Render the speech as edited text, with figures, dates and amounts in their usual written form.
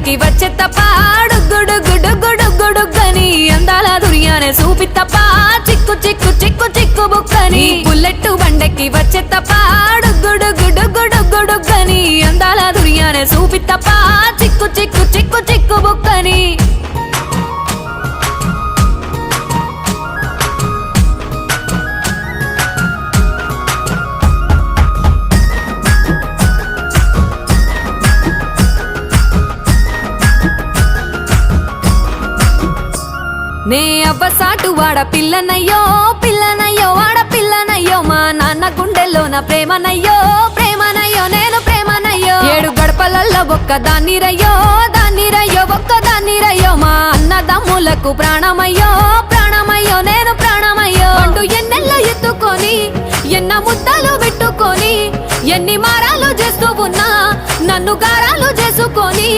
బండకి వచ్చే తప్ప గుడుగుడుగుడుగుడుగుడుగని అందాల దుర్యానే చూపి తప్ప చిక్కు చిక్కు చిక్కు చిక్కు బుక్కని బుల్లెట్టు బండకి వచ్చే తప్ప గుడుగుడుగుడుగుడుగని అందాల దుర్యానే చూపి తప్ప చిక్కు చిక్కు చిక్కు చిక్కు బుక్కని నే అవ్వసాటు వాడ పిల్లనయ్యో పిల్లనయ్యో వాడ పిల్లనయ్యో మా నాన్న గుండెల్లో నా ప్రేమనయ్యో ప్రేమనయ్యో నేను ప్రేమనయ్యో 7 గడపలల్లో ఒక్కదాన్ని రయ్యో దాన్ని రయ్యో ఒక్కదాన్ని రయ్యో మా అన్నదమ్ములకు ప్రాణమయ్యో ప్రాణమయ్యో నేను ప్రాణమయ్యో అంటూ ఎన్నెల్లో ఎత్తుకొని ఎన్న ముద్దలు పెట్టుకొని ఎన్ని మారాలు చేస్తూ ఉన్నా నన్ను గారాలు చేసుకొని